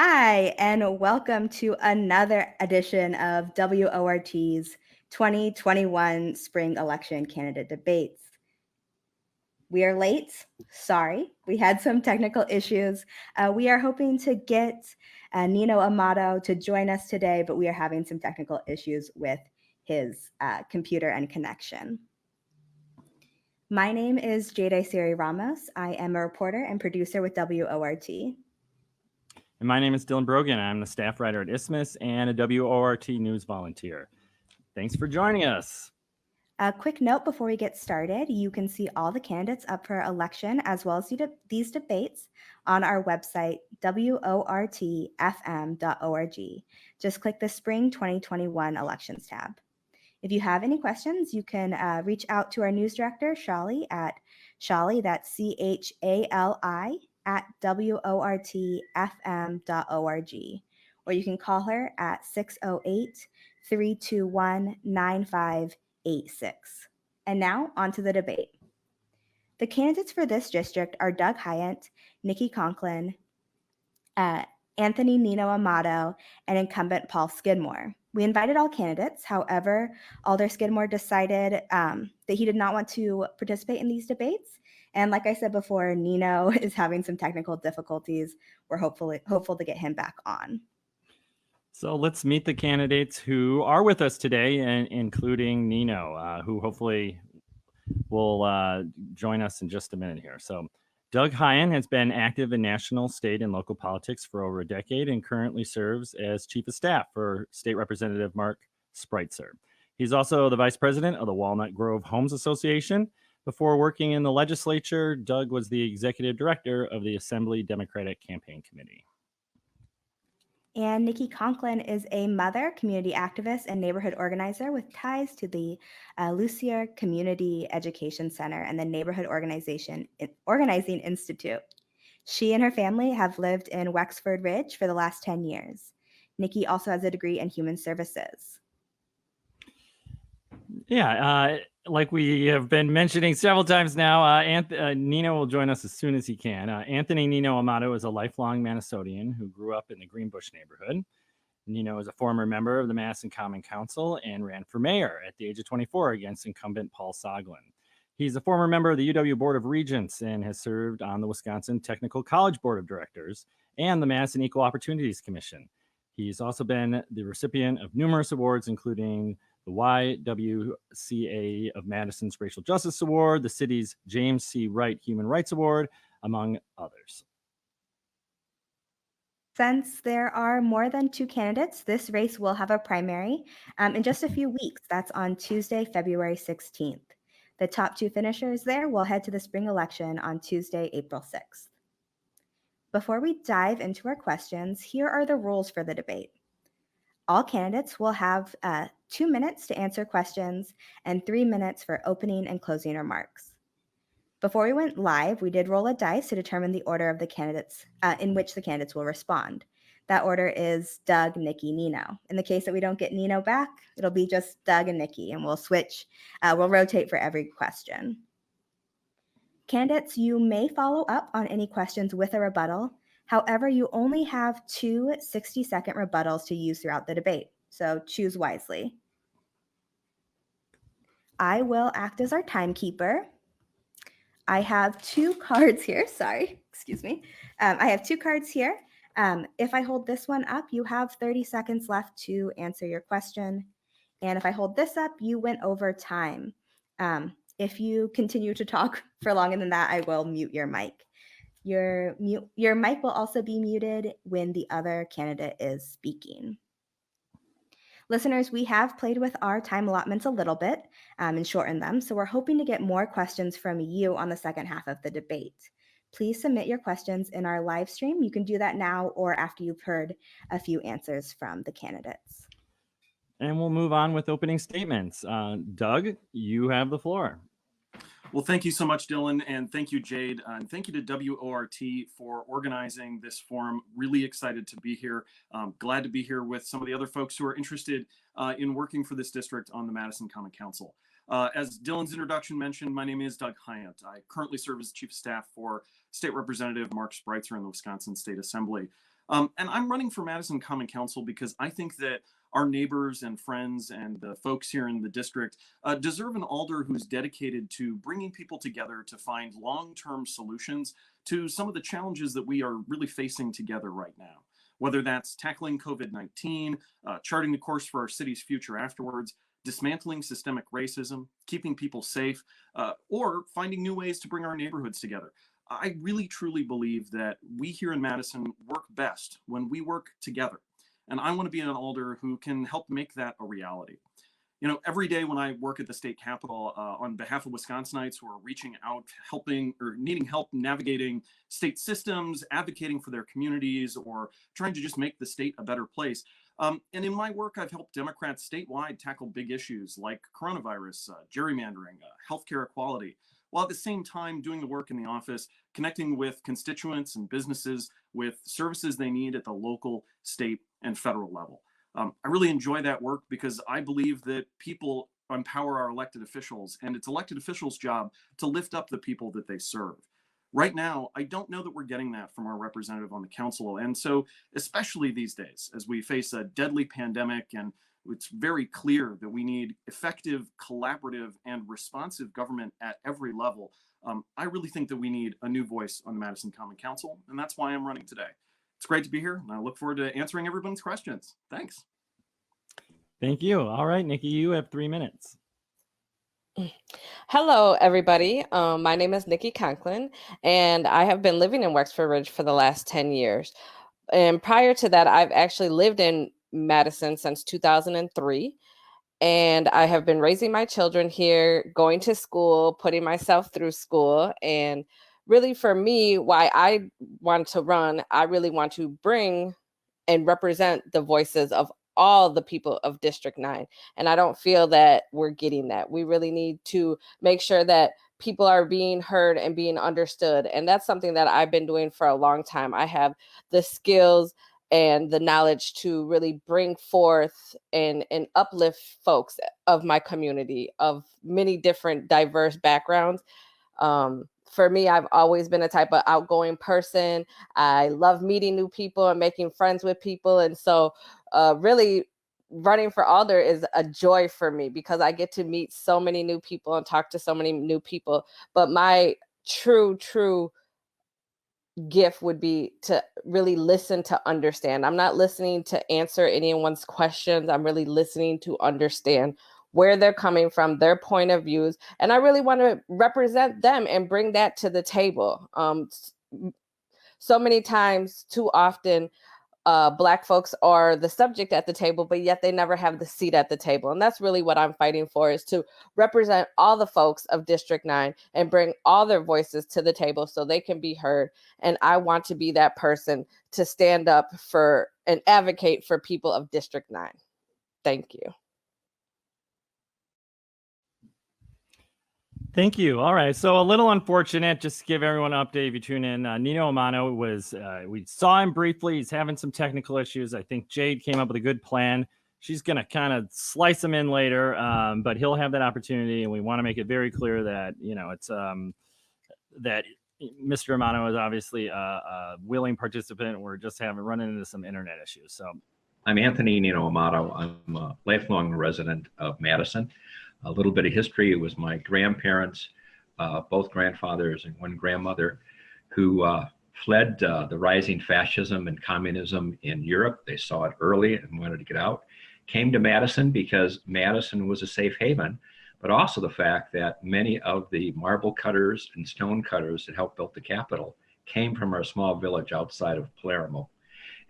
Hi, and welcome to another edition of WORT's 2021 Spring Election Candidate Debates. We are late. Sorry, we had some technical issues. We are hoping to get Nino Amato to join us today, but we are having some technical issues with his computer and connection. My name is Jade Siri Ramos. I am a reporter and producer with WORT. And my name is Dylan Brogan. I'm the staff writer at Isthmus and a WORT news volunteer. Thanks for joining us. A quick note before we get started, you can see all the candidates up for election as well as these debates on our website, wortfm.org. Just click the Spring 2021 Elections tab. If you have any questions, you can reach out to our news director, Shali, at Shali, that's CHALI, at wortfm.org. Or you can call her at 608-321-9586. And now, on to the debate. The candidates for this district are Doug Hyant, Nikki Conklin, Anthony Nino Amato, and incumbent Paul Skidmore. We invited all candidates. However, Alder Skidmore decided that he did not want to participate in these debates. And like I said before, Nino is having some technical difficulties. We're hopeful to get him back on. So let's meet the candidates who are with us today, including Nino, who hopefully will join us in just a minute here. So Doug Hyant has been active in national, state, and local politics for over a decade and currently serves as Chief of Staff for State Representative Mark Spreitzer. He's also the Vice President of the Walnut Grove Homes Association. Before working in the legislature, Doug was the Executive Director of the Assembly Democratic Campaign Committee. And Nikki Conklin is a mother, community activist, and neighborhood organizer with ties to the Lucier Community Education Center and the Neighborhood Organizing Institute. She and her family have lived in Wexford Ridge for the last 10 years. Nikki also has a degree in human services. Yeah, like we have been mentioning several times now, Nino will join us as soon as he can. Anthony Nino Amato is a lifelong Minnesotan who grew up in the Greenbush neighborhood. Nino is a former member of the Madison Common Council and ran for mayor at the age of 24 against incumbent Paul Soglin. He's a former member of the UW Board of Regents and has served on the Wisconsin Technical College Board of Directors and the Madison Equal Opportunities Commission. He's also been the recipient of numerous awards, including the YWCA of Madison's Racial Justice Award, the city's James C. Wright Human Rights Award, among others. Since there are more than two candidates, this race will have a primary in just a few weeks. That's on Tuesday, February 16th. The top two finishers there will head to the spring election on Tuesday, April 6th. Before we dive into our questions, here are the rules for the debate. All candidates will have 2 minutes to answer questions and 3 minutes for opening and closing remarks. Before we went live, we did roll a dice to determine the order of the candidates in which the candidates will respond. That order is Doug, Nikki, Nino. In the case that we don't get Nino back, it'll be just Doug and Nikki, and we'll switch. We'll rotate for every question. Candidates, you may follow up on any questions with a rebuttal. However, you only have 2 60-second rebuttals to use throughout the debate, so choose wisely. I will act as our timekeeper. I have 2 cards here. Sorry, excuse me. I have 2 cards here. If I hold this one up, you have 30 seconds left to answer your question. And if I hold this up, you went over time. If you continue to talk for longer than that, I will mute your mic. Your mic will also be muted when the other candidate is speaking. Listeners, we have played with our time allotments a little bit and shortened them, so we're hoping to get more questions from you on the second half of the debate. Please submit your questions in our live stream. You can do that now or after you've heard a few answers from the candidates. And we'll move on with opening statements. Doug, you have the floor. Well, thank you so much, Dylan, and thank you, Jade, and thank you to WORT for organizing this forum. Really excited to be here. Glad to be here with some of the other folks who are interested in working for this district on the Madison Common Council. As Dylan's introduction mentioned, my name is Doug Hyant. I currently serve as Chief of Staff for State Representative Mark Spreitzer in the Wisconsin State Assembly. And I'm running for Madison Common Council because I think that our neighbors and friends and the folks here in the district deserve an alder who's dedicated to bringing people together to find long-term solutions to some of the challenges that we are really facing together right now. Whether that's tackling COVID-19, charting the course for our city's future afterwards, dismantling systemic racism, keeping people safe, or finding new ways to bring our neighborhoods together. I really truly believe that we here in Madison work best when we work together. And I want to be an alder who can help make that a reality. You know, every day when I work at the state capitol on behalf of Wisconsinites who are reaching out, helping or needing help navigating state systems, advocating for their communities, or trying to just make the state a better place. And in my work, I've helped Democrats statewide tackle big issues like coronavirus, gerrymandering, healthcare equality, while at the same time doing the work in the office, connecting with constituents and businesses with services they need at the local, state, and federal level. I really enjoy that work because I believe that people empower our elected officials, and it's elected officials' job to lift up the people that they serve. Right now, I don't know that we're getting that from our representative on the council. And so, especially these days, as we face a deadly pandemic, and it's very clear that we need effective, collaborative, and responsive government at every level, I really think that we need a new voice on the Madison Common Council, and that's why I'm running today. It's great to be here, and I look forward to answering everyone's questions. Thanks. Thank you. All right, Nikki, you have 3 minutes. Hello, everybody. My name is Nikki Conklin, and I have been living in Wexford Ridge for the last 10 years. And prior to that, I've actually lived in Madison since 2003. And I have been raising my children here, going to school, putting myself through school. And really, for me, why I want to run, I really want to bring and represent the voices of all the people of District 9. And I don't feel that we're getting that. We really need to make sure that people are being heard and being understood. And that's something that I've been doing for a long time. I have the skills and the knowledge to really bring forth and uplift folks of my community, of many different diverse backgrounds. For me, I've always been a type of outgoing person. I love meeting new people and making friends with people. And so really running for alder is a joy for me because I get to meet so many new people and talk to so many new people. But my true gift would be to really listen to understand. I'm not listening to answer anyone's questions. I'm really listening to understand where they're coming from, their point of views. And I really want to represent them and bring that to the table. So many times, too often, Black folks are the subject at the table, but yet they never have the seat at the table. And that's really what I'm fighting for, is to represent all the folks of District 9 and bring all their voices to the table so they can be heard. And I want to be that person to stand up for and advocate for people of District 9. Thank you. Thank you. All right. So a little unfortunate, just to give everyone an update if you tune in. Nino Amano was, we saw him briefly. He's having some technical issues. I think Jade came up with a good plan. She's going to kind of slice him in later, but he'll have that opportunity. And we want to make it very clear that, you know, it's that Mr. Amano is obviously a willing participant. We're just running into some internet issues. So I'm Anthony Nino Amato. I'm a lifelong resident of Madison. A little bit of history. It was my grandparents, both grandfathers and one grandmother, who fled the rising fascism and communism in Europe. They saw it early and wanted to get out. Came to Madison because Madison was a safe haven, but also the fact that many of the marble cutters and stone cutters that helped build the Capitol came from our small village outside of Palermo.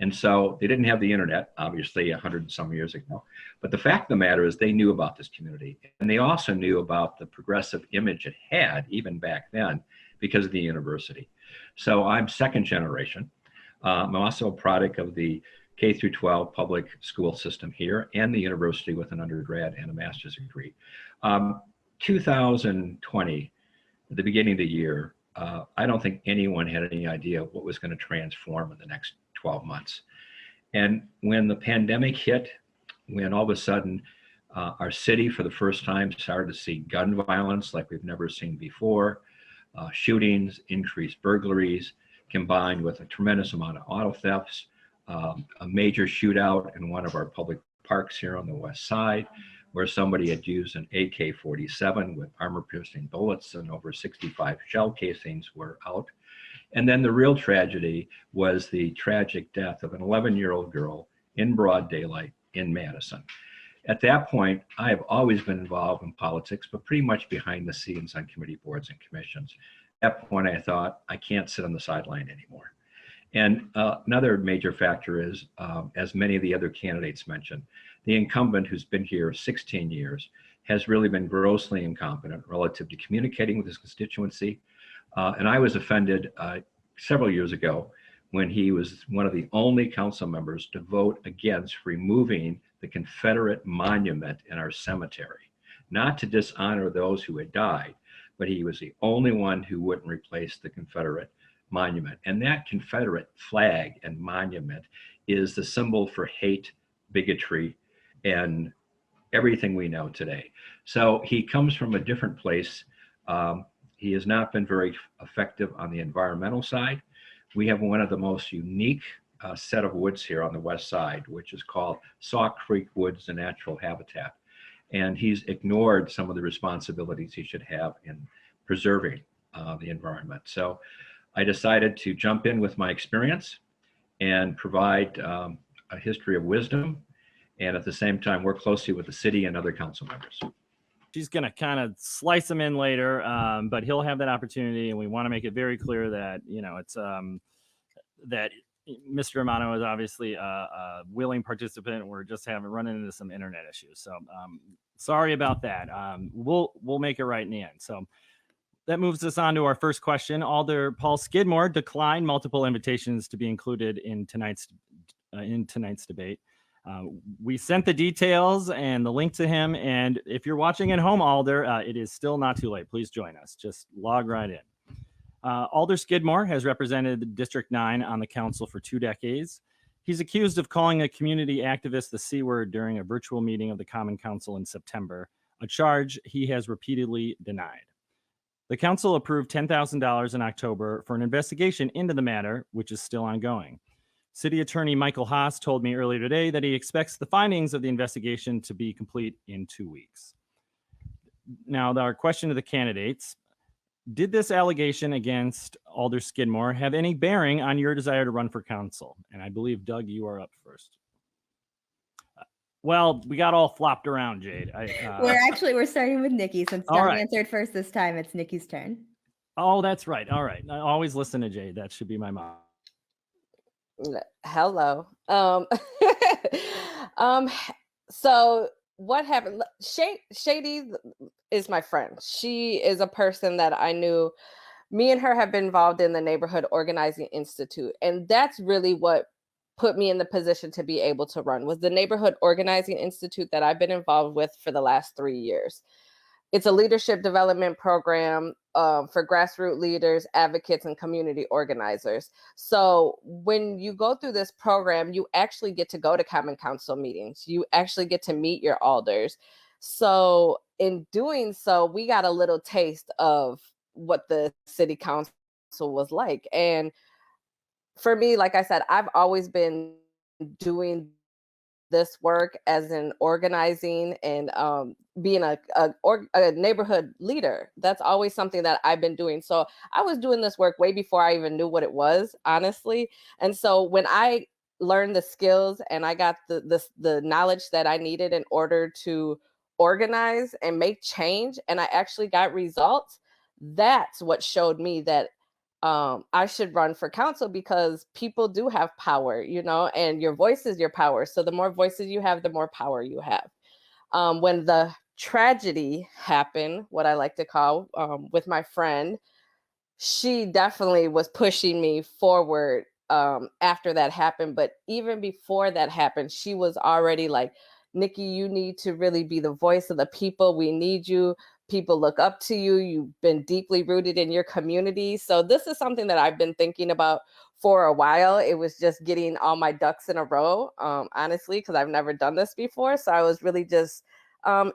And so they didn't have the internet, obviously, 100 and some years ago. But the fact of the matter is they knew about this community. And they also knew about the progressive image it had, even back then, because of the university. So I'm second generation. I'm also a product of the K through 12 public school system here and the university with an undergrad and a master's degree. 2020, at the beginning of the year, I don't think anyone had any idea what was going to transform in the next 12 months. And when the pandemic hit, when all of a sudden our city for the first time started to see gun violence like we've never seen before, shootings, increased burglaries, combined with a tremendous amount of auto thefts, a major shootout in one of our public parks here on the west side, where somebody had used an AK-47 with armor-piercing bullets and over 65 shell casings were out. And then the real tragedy was the tragic death of an 11-year-old girl in broad daylight in Madison. At that point, I have always been involved in politics, but pretty much behind the scenes on committee boards and commissions. At that point, I thought, I can't sit on the sideline anymore. And another major factor is, as many of the other candidates mentioned, the incumbent who's been here 16 years has really been grossly incompetent relative to communicating with his constituency. And I was offended several years ago when he was one of the only council members to vote against removing the Confederate monument in our cemetery, not to dishonor those who had died, but he was the only one who wouldn't replace the Confederate monument. And that Confederate flag and monument is the symbol for hate, bigotry, and everything we know today. So he comes from a different place. He has not been very effective on the environmental side. We have one of the most unique set of woods here on the west side, which is called Saw Creek Woods and Natural Habitat. And he's ignored some of the responsibilities he should have in preserving the environment. So I decided to jump in with my experience and provide a history of wisdom, and at the same time work closely with the city and other council members. She's going to kind of slice him in later, but he'll have that opportunity. And we want to make it very clear that, you know, it's that Mr. Amato is obviously a willing participant. We're just running into some internet issues. So sorry about that. We'll make it right in the end. So that moves us on to our first question. Alder Paul Skidmore declined multiple invitations to be included in tonight's debate. We sent the details and the link to him. And if you're watching at home, Alder, it is still not too late. Please join us. Just log right in. Alder Skidmore has represented District 9 on the council for 2 decades. He's accused of calling a community activist the C word during a virtual meeting of the Common Council in September, a charge he has repeatedly denied. The council approved $10,000 in October for an investigation into the matter, which is still ongoing. City Attorney Michael Haas told me earlier today that he expects the findings of the investigation to be complete in 2 weeks. Now, our question to the candidates: did this allegation against Alder Skidmore have any bearing on your desire to run for council? And I believe, Doug, you are up first. Well, we got all flopped around, Jade. We're starting with Nikki. Since Doug answered first this time, it's Nikki's turn. Oh, that's right. All right. I always listen to Jade. That should be my mom. Hello. So what happened? Shady is my friend. She is a person that I knew. Me and her have been involved in the Neighborhood Organizing Institute. And that's really what put me in the position to be able to run, was the Neighborhood Organizing Institute that I've been involved with for the last 3 years. It's a leadership development program for grassroots leaders, advocates, and community organizers. So when you go through this program, you actually get to go to Common Council meetings. You actually get to meet your alders. So in doing so, we got a little taste of what the city council was like. And for me, like I said, I've always been doing this work as in organizing and being a neighborhood leader. That's always something that I've been doing. So I was doing this work way before I even knew what it was, honestly. And so when I learned the skills and I got the knowledge that I needed in order to organize and make change, and I actually got results, that's what showed me that I should run for council, because people do have power, you know, and your voice is your power. So the more voices you have, the more power you have. When the tragedy happened, what I like to call, with my friend, she definitely was pushing me forward after that happened. But even before that happened, she was already like, Nikki, you need to really be the voice of the people. We need you. People look up to you. You've been deeply rooted in your community. So this is something that I've been thinking about for a while. It was just getting all my ducks in a row, honestly, because I've never done this before. So I was really just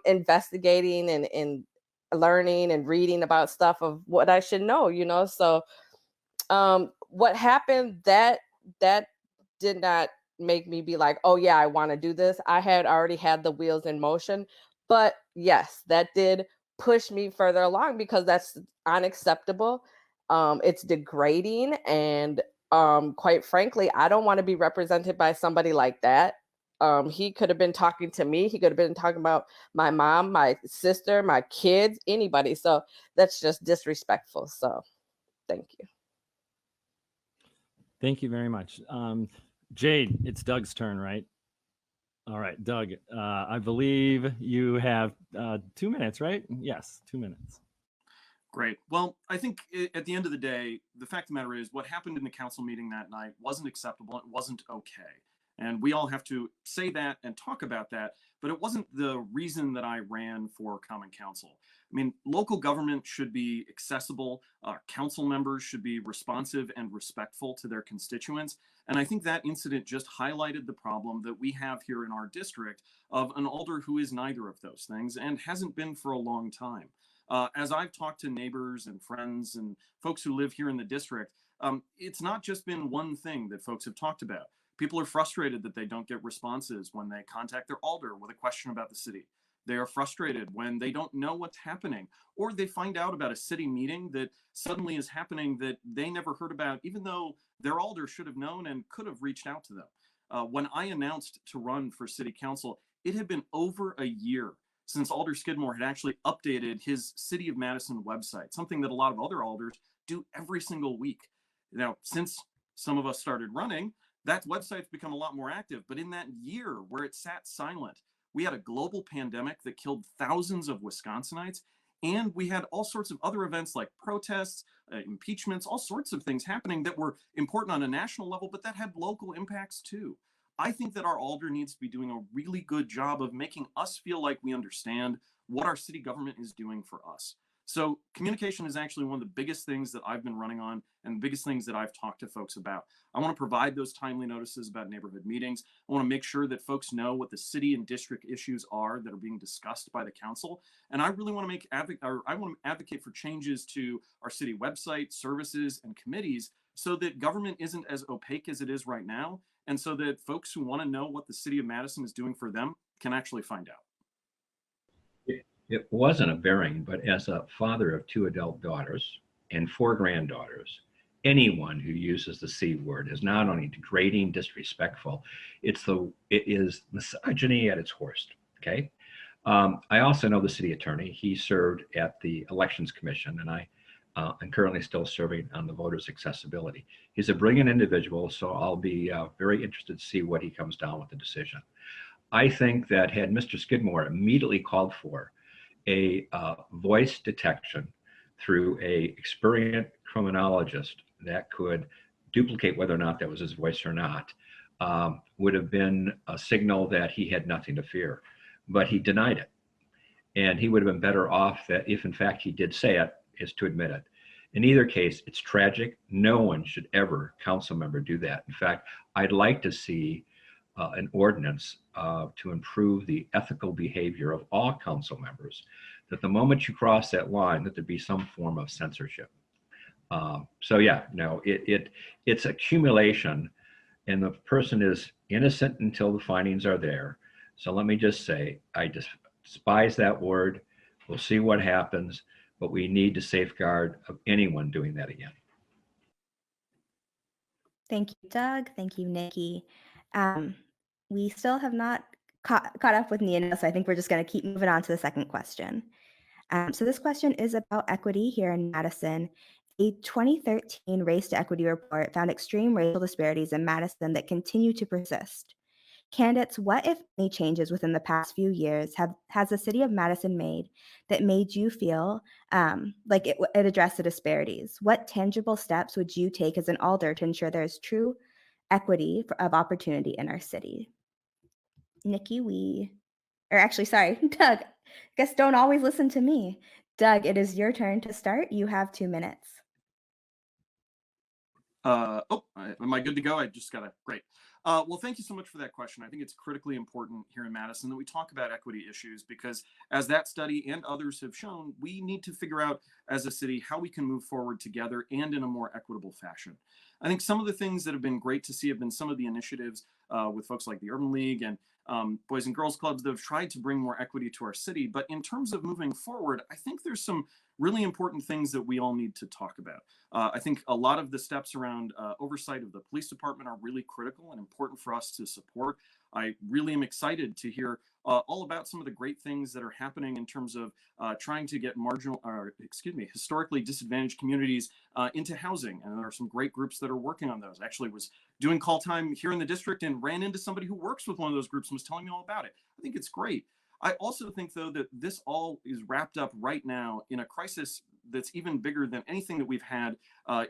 investigating and learning and reading about stuff of what I should know, you know. So what happened, that did not make me be like, oh yeah, I want to do this. I had already had the wheels in motion. But yes, that did push me further along because that's unacceptable. It's degrading, and quite frankly, I don't want to be represented by somebody like that. He could have been talking to me. He could have been talking about my mom, my sister, my kids, anybody. So that's just disrespectful. So thank you. Thank you very much. Jade, it's Doug's turn, right? All right, Doug, I believe you have 2 minutes, right? Yes, 2 minutes. Great. Well, I think at the end of the day, the fact of the matter is what happened in the council meeting that night wasn't acceptable. It wasn't okay. And we all have to say that and talk about that. But it wasn't the reason that I ran for Common Council. I mean, local government should be accessible. Council members should be responsive and respectful to their constituents. And I think that incident just highlighted the problem that we have here in our district of an alder who is neither of those things and hasn't been for a long time. As I've talked to neighbors and friends and folks who live here in the district, it's not just been one thing that folks have talked about. People are frustrated that they don't get responses when they contact their alder with a question about the city. They are frustrated when they don't know what's happening, or they find out about a city meeting that suddenly is happening that they never heard about, even though their alder should have known and could have reached out to them. When I announced to run for city council, it had been over a year since Alder Skidmore had actually updated his City of Madison website, something that a lot of other alders do every single week. Now, since some of us started running, that website's become a lot more active. But in that year where it sat silent, we had a global pandemic that killed thousands of Wisconsinites. And we had all sorts of other events like protests, impeachments, all sorts of things happening that were important on a national level, but that had local impacts too. I think that our alder needs to be doing a really good job of making us feel like we understand what our city government is doing for us. So communication is actually one of the biggest things that I've been running on and the biggest things that I've talked to folks about. I want to provide those timely notices about neighborhood meetings. I want to make sure that folks know what the city and district issues are that are being discussed by the council. And I really want to advocate for changes to our city website, services, and committees so that government isn't as opaque as it is right now, and so that folks who want to know what the city of Madison is doing for them can actually find out. It wasn't a bearing, but as a father of 2 adult daughters and 4 granddaughters, anyone who uses the C word is not only degrading, disrespectful, it is misogyny at its worst. Okay. I also know the city attorney. He served at the Elections Commission, and I'm currently still serving on the voters accessibility. He's a brilliant individual, so I'll be very interested to see what he comes down with the decision. I think that had Mr. Skidmore immediately called for a voice detection through a experienced criminologist that could duplicate whether or not that was his voice or not, would have been a signal that he had nothing to fear. But he denied it. And he would have been better off that if in fact he did say it, is to admit it. In either case, it's tragic. No one should ever, council member, do that. In fact, I'd like to see an ordinance to improve the ethical behavior of all council members, that the moment you cross that line, that there be some form of censorship. So yeah, no, it's accumulation, and the person is innocent until the findings are there. So let me just say, I just despise that word. We'll see what happens, but we need to safeguard of anyone doing that again. Thank you, Doug. Thank you, Nikki. We still have not caught up with Nina, so I think we're just going to keep moving on to the second question. So this question is about equity here in Madison. A 2013 Race to Equity report found extreme racial disparities in Madison that continue to persist. Candidates, what, if any, changes within the past few years has the city of Madison made that made you feel like it addressed the disparities? What tangible steps would you take as an alder to ensure there is true equity of opportunity in our city? Nikki, Doug, I guess don't always listen to me. Doug, it is your turn to start. You have 2 minutes. Am I good to go? I just got great. Well, thank you so much for that question. I think it's critically important here in Madison that we talk about equity issues because as that study and others have shown, we need to figure out as a city how we can move forward together and in a more equitable fashion. I think some of the things that have been great to see have been some of the initiatives with folks like the Urban League and Boys and Girls Clubs that have tried to bring more equity to our city. But in terms of moving forward, I think there's some really important things that we all need to talk about. I think a lot of the steps around oversight of the police department are really critical and important for us to support. I really am excited to hear all about some of the great things that are happening in terms of trying to get historically disadvantaged communities into housing. And there are some great groups that are working on those. I actually was doing call time here in the district and ran into somebody who works with one of those groups and was telling me all about it. I think it's great. I also think, though, that this all is wrapped up right now in a crisis that's even bigger than anything that we've had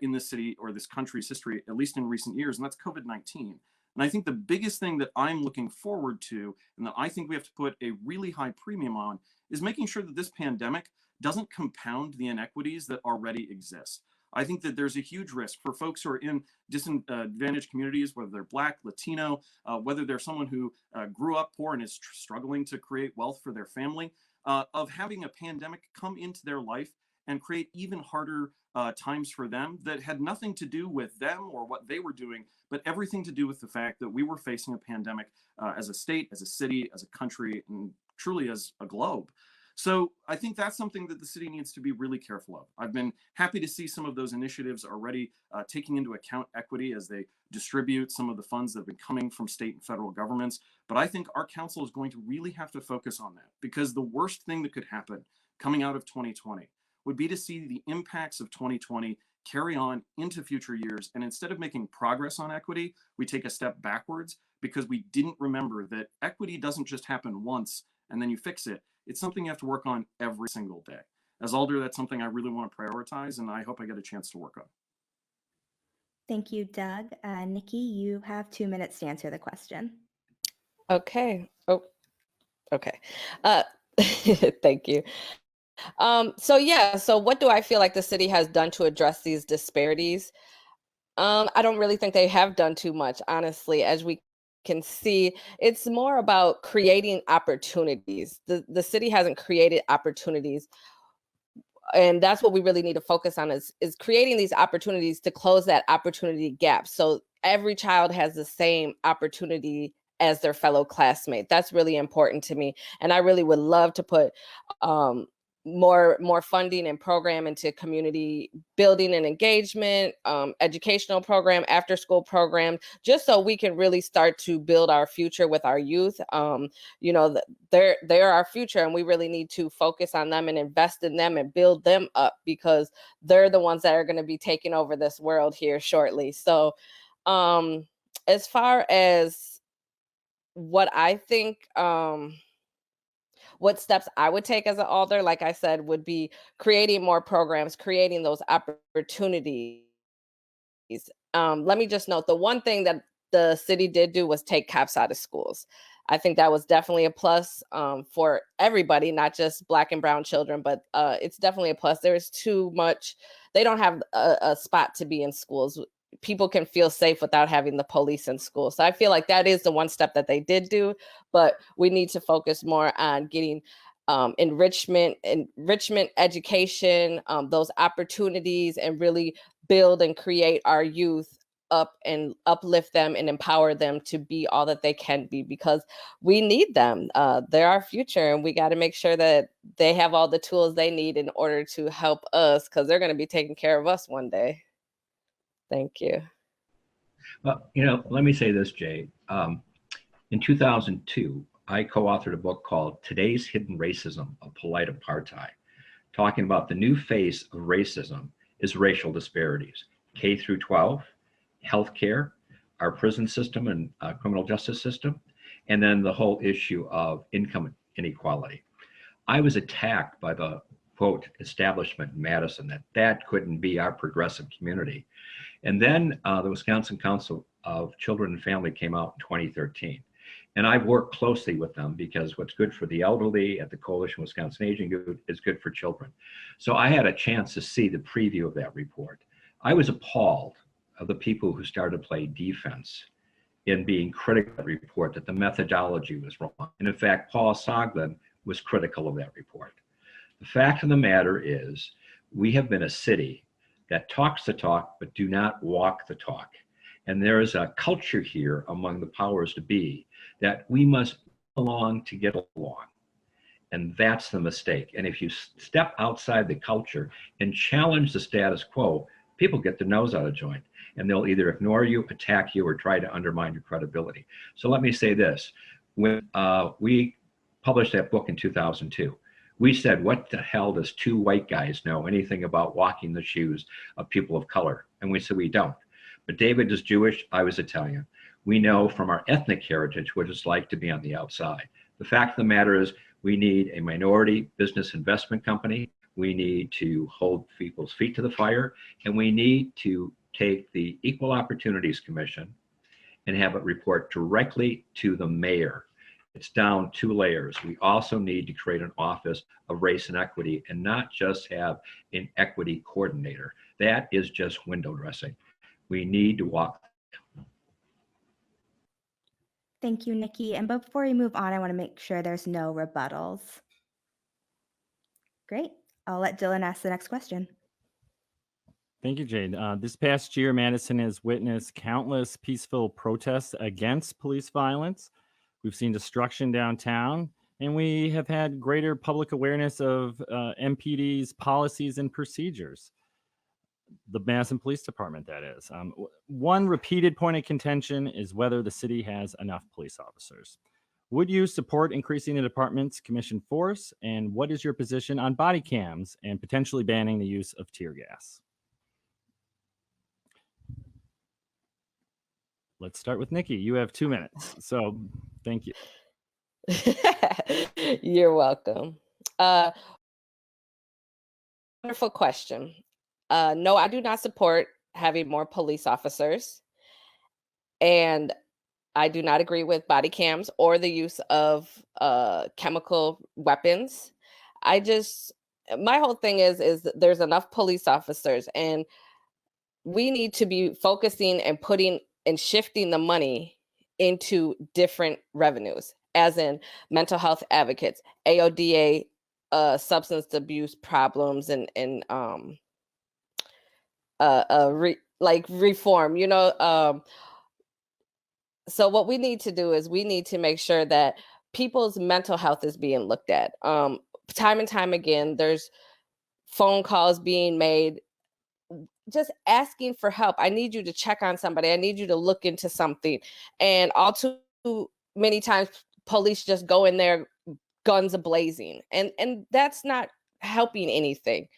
in this city or this country's history, at least in recent years, and that's COVID-19. And I think the biggest thing that I'm looking forward to, and that I think we have to put a really high premium on, is making sure that this pandemic doesn't compound the inequities that already exist. I think that there's a huge risk for folks who are in disadvantaged communities, whether they're Black, Latino, whether they're someone who grew up poor and is struggling to create wealth for their family, of having a pandemic come into their life and create even harder times for them that had nothing to do with them or what they were doing, but everything to do with the fact that we were facing a pandemic as a state, as a city, as a country, and truly as a globe. So I think that's something that the city needs to be really careful of. I've been happy to see some of those initiatives already taking into account equity as they distribute some of the funds that have been coming from state and federal governments. But I think our council is going to really have to focus on that, because the worst thing that could happen coming out of 2020 would be to see the impacts of 2020 carry on into future years. And instead of making progress on equity, we take a step backwards because we didn't remember that equity doesn't just happen once and then you fix it. It's something you have to work on every single day. As Alder, that's something I really want to prioritize, and I hope I get a chance to work on. Thank you, Doug. Nikki, you have 2 minutes to answer the question. Okay. Oh, okay. Thank you. So what do I feel like the city has done to address these disparities? I don't really think they have done too much, honestly. As we can see, it's more about creating opportunities. The city hasn't created opportunities, and that's what we really need to focus on is creating these opportunities to close that opportunity gap, so every child has the same opportunity as their fellow classmate. That's really important to me, and I really would love to put more funding and program into community building and engagement, educational program, after school program, just so we can really start to build our future with our youth. They're our future, and we really need to focus on them and invest in them and build them up, because they're the ones that are going to be taking over this world here shortly. So as far as what I think, what steps I would take as an alder, like I said, would be creating more programs, creating those opportunities. Let me just note, the one thing that the city did do was take cops out of schools. I think that was definitely a plus for everybody, not just Black and brown children, but it's definitely a plus. There's too much, they don't have a spot to be in schools. People can feel safe without having the police in school. So I feel like that is the one step that they did do, but we need to focus more on getting enrichment education, those opportunities, and really build and create our youth up and uplift them and empower them to be all that they can be, because we need them. They're our future, and we got to make sure that they have all the tools they need in order to help us, because they're going to be taking care of us one day. Thank you. Well, let me say this, Jay. In 2002, I co-authored a book called Today's Hidden Racism, A Polite Apartheid, talking about the new face of racism is racial disparities, K through 12, healthcare, our prison system and criminal justice system, and then the whole issue of income inequality. I was attacked by the quote establishment in Madison that couldn't be our progressive community. And then the Wisconsin Council of Children and Family came out in 2013. And I've worked closely with them, because what's good for the elderly at the Coalition Wisconsin Aging Group is good for children. So I had a chance to see the preview of that report. I was appalled of the people who started to play defense in being critical of the report, that the methodology was wrong. And in fact, Paul Soglin was critical of that report. The fact of the matter is, we have been a city that talks the talk, but do not walk the talk. And there is a culture here among the powers to be that we must belong to get along. And that's the mistake. And if you step outside the culture and challenge the status quo, people get their nose out of joint, and they'll either ignore you, attack you, or try to undermine your credibility. So let me say this. When we published that book in 2002, we said, what the hell does two white guys know anything about walking the shoes of people of color? And we said, we don't. But David is Jewish, I was Italian. We know from our ethnic heritage what it's like to be on the outside. The fact of the matter is, we need a minority business investment company. We need to hold people's feet to the fire, and we need to take the Equal Opportunities Commission and have it report directly to the mayor. It's down 2 layers. We also need to create an office of race and equity and not just have an equity coordinator. That is just window dressing. We need to walk. Thank you, Nikki. And before we move on, I want to make sure there's no rebuttals. Great. I'll let Dylan ask the next question. Thank you, Jade. This past year, Madison has witnessed countless peaceful protests against police violence. We've seen destruction downtown, and we have had greater public awareness of MPD's policies and procedures. The Madison Police Department, that is. One repeated point of contention is whether the city has enough police officers. Would you support increasing the department's commission force? And what is your position on body cams and potentially banning the use of tear gas? Let's start with Nikki. You have 2 minutes. So thank you. You're welcome. Wonderful question. No, I do not support having more police officers. And I do not agree with body cams or the use of chemical weapons. My whole thing is that there's enough police officers, and we need to be focusing and putting and shifting the money into different revenues, as in mental health advocates, AODA, substance abuse problems, and reform, so what we need to do is we need to make sure that people's mental health is being looked at. Time and time again, there's phone calls being made just asking for help. I need you to check on somebody. I need you to look into something. And all too many times police just go in there guns a-blazing, and that's not helping anything.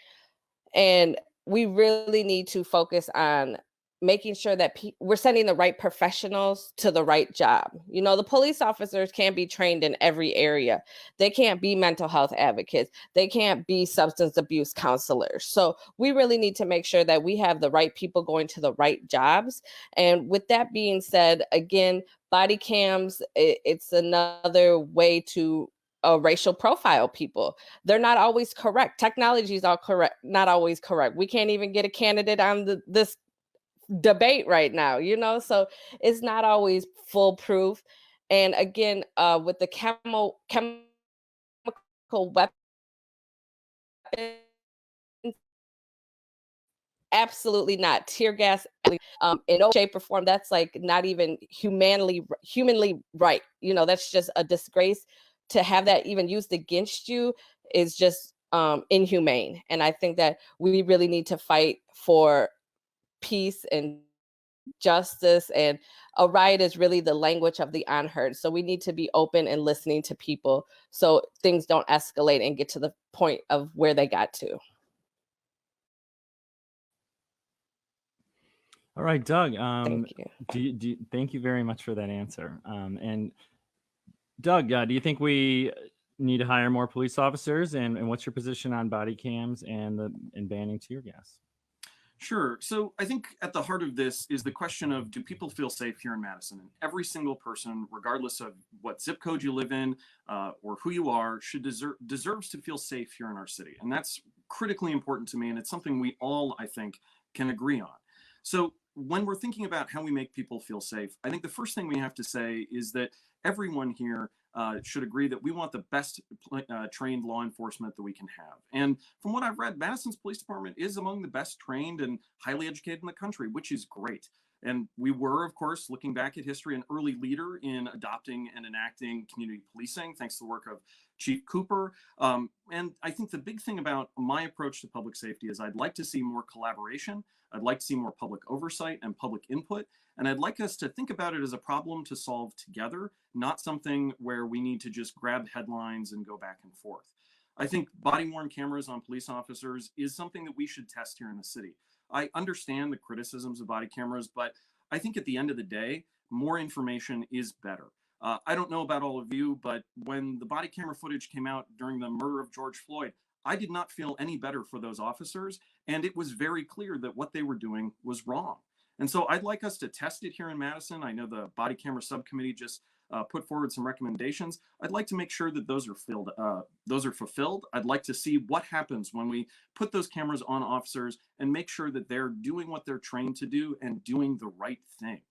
And we really need to focus on making sure that we're sending the right professionals to the right job. The police officers can't be trained in every area. They can't be mental health advocates. They can't be substance abuse counselors. So we really need to make sure that we have the right people going to the right jobs. And with that being said, again, body cams, it's another way to racial profile people. They're not always correct. Technology is all correct, not always correct. We can't even get a candidate on this debate right now, so it's not always foolproof. And again, with the chemical weapons, absolutely not. Tear gas, in no shape or form, that's like not even humanly right. That's just a disgrace. To have that even used against you is just inhumane. And I think that we really need to fight for peace and justice, and a riot is really the language of the unheard. So we need to be open and listening to people so things don't escalate and get to the point of where they got to. All right, Doug. Thank you. Thank you very much for that answer. And Doug, do you think we need to hire more police officers? And what's your position on body cams and banning tear gas? Sure. So I think at the heart of this is the question of, do people feel safe here in Madison? And every single person, regardless of what zip code you live in or who you are, deserves to feel safe here in our city. And that's critically important to me. And it's something we all, I think, can agree on. So when we're thinking about how we make people feel safe, I think the first thing we have to say is that everyone here should agree that we want the best trained law enforcement that we can have. And from what I've read, Madison's police department is among the best trained and highly educated in the country, which is great. And we were, of course, looking back at history, an early leader in adopting and enacting community policing, thanks to the work of Chief Cooper. And I think the big thing about my approach to public safety is I'd like to see more collaboration. I'd like to see more public oversight and public input. And I'd like us to think about it as a problem to solve together, not something where we need to just grab headlines and go back and forth. I think body-worn cameras on police officers is something that we should test here in the city. I understand the criticisms of body cameras, but I think at the end of the day, more information is better. I don't know about all of you, but when the body camera footage came out during the murder of George Floyd, I did not feel any better for those officers. And it was very clear that what they were doing was wrong. And so I'd like us to test it here in Madison. I know the body camera subcommittee just put forward some recommendations. I'd like to make sure that those are fulfilled. I'd like to see what happens when we put those cameras on officers and make sure that they're doing what they're trained to do and doing the right thing.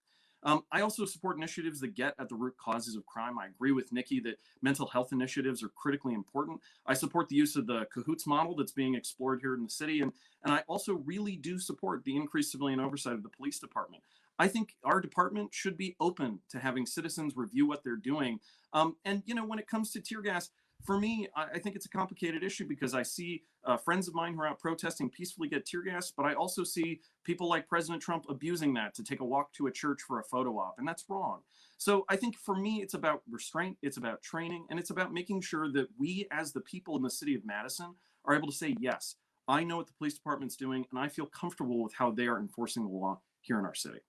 I also support initiatives that get at the root causes of crime. I agree with Nikki that mental health initiatives are critically important. I support the use of the CAHOOTS model that's being explored here in the city. And I also really do support the increased civilian oversight of the police department. I think our department should be open to having citizens review what they're doing. And, you know, when it comes to tear gas, for me, I think it's a complicated issue because I see friends of mine who are out protesting peacefully get tear gas, but I also see people like President Trump abusing that to take a walk to a church for a photo op, and that's wrong. So I think for me, it's about restraint, it's about training, and it's about making sure that we as the people in the city of Madison are able to say, yes, I know what the police department's doing, and I feel comfortable with how they are enforcing the law here in our city.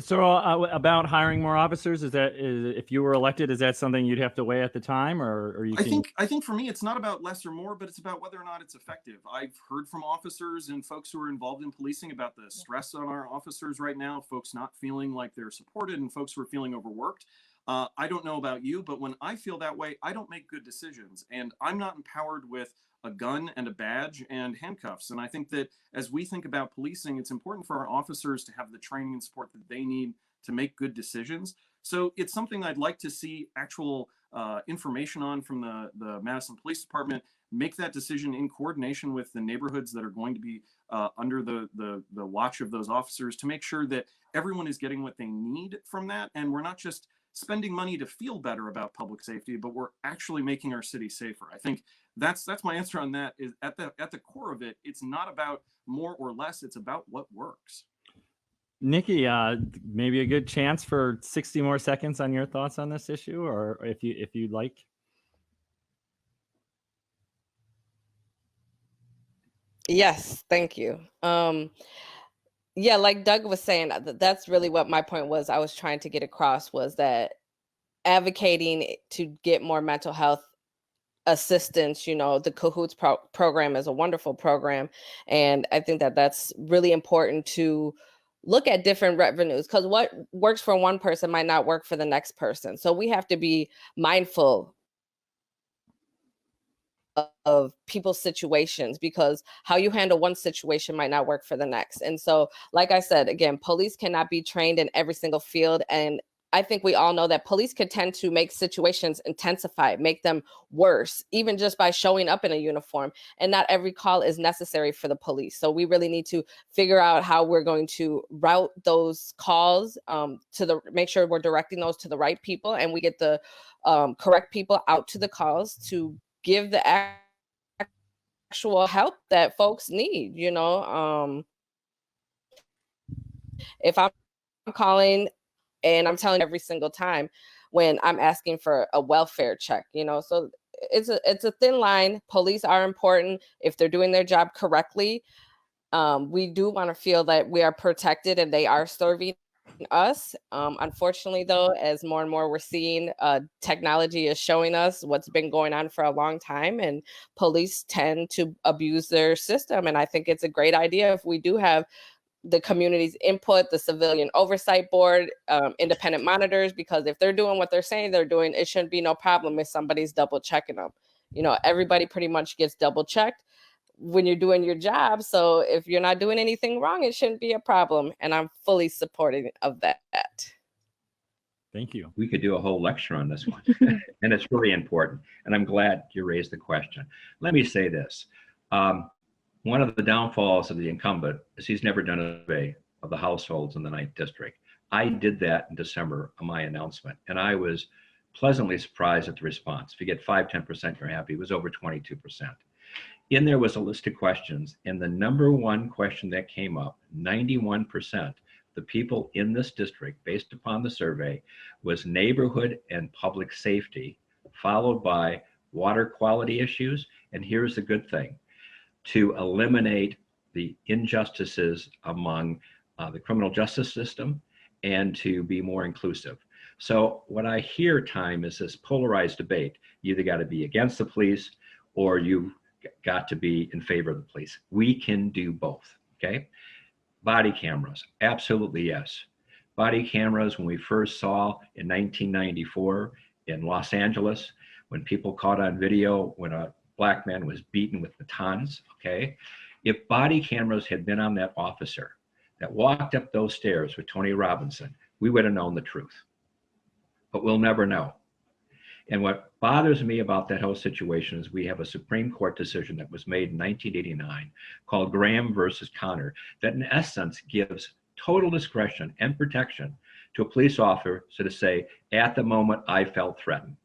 So about hiring more officers, if you were elected, is that something you'd have to weigh at the time, or you? I think for me, it's not about less or more, but it's about whether or not it's effective. I've heard from officers and folks who are involved in policing about the stress on our officers right now, folks not feeling like they're supported and folks who are feeling overworked. I don't know about you, but when I feel that way, I don't make good decisions, and I'm not empowered with a gun and a badge and handcuffs. And I think that as we think about policing, it's important for our officers to have the training and support that they need to make good decisions. So it's something I'd like to see actual information on from the Madison Police Department, make that decision in coordination with the neighborhoods that are going to be under the watch of those officers to make sure that everyone is getting what they need from that. And we're not just spending money to feel better about public safety, but we're actually making our city safer. I think that's my answer on that. Is at the core of it, it's not about more or less, it's about what works. Nikki, maybe a good chance for 60 more seconds on your thoughts on this issue, or if you'd like. Yes, thank you. Yeah, like Doug was saying, that's really what my point was. I was trying to get across was that advocating to get more mental health assistance, you know, the CAHOOTS program is a wonderful program. And I think that that's really important to look at different revenues, because what works for one person might not work for the next person. So we have to be mindful of people's situations, because how you handle one situation might not work for the next. And so, like I said, again, police cannot be trained in every single field. And I think we all know that police could tend to make situations intensify, make them worse, even just by showing up in a uniform. And not every call is necessary for the police. So we really need to figure out how we're going to route those calls make sure we're directing those to the right people, and we get the correct people out to the calls to give the actual help that folks need. You know, if I'm calling and I'm telling every single time when I'm asking for a welfare check, you know, so it's a thin line. Police are important if they're doing their job correctly. We do want to feel that we are protected and they are serving us. Unfortunately, though, as more and more we're seeing, technology is showing us what's been going on for a long time, and police tend to abuse their system. And I think it's a great idea if we do have the community's input, the civilian oversight board, independent monitors, because if they're doing what they're saying they're doing, it shouldn't be no problem if somebody's double checking them. You know, everybody pretty much gets double checked. when you're doing your job. So if you're not doing anything wrong, it shouldn't be a problem. And I'm fully supporting of that. Thank you. We could do a whole lecture on this one, and it's really important. And I'm glad you raised the question. Let me say this. One of the downfalls of the incumbent is he's never done a survey of the households in the 9th district. I did that in December of my announcement, and I was pleasantly surprised at the response. If you get 5-10%, you're happy. It was over 22%. In there was a list of questions, and the number one question that came up, 91%, the people in this district, based upon the survey, was neighborhood and public safety, followed by water quality issues. And here's the good thing: to eliminate the injustices among the criminal justice system and to be more inclusive. So what I hear, time, is this polarized debate. You either got to be against the police or you've got to be in favor of the police. We can do both, okay? Body cameras, absolutely yes. Body cameras, when we first saw in 1994 in Los Angeles, when people caught on video when a Black man was beaten with batons, okay? If body cameras had been on that officer that walked up those stairs with Tony Robinson, we would have known the truth. But we'll never know. And what bothers me about that whole situation is we have a Supreme Court decision that was made in 1989 called Graham versus Connor that in essence gives total discretion and protection to a police officer to say, at the moment I felt threatened.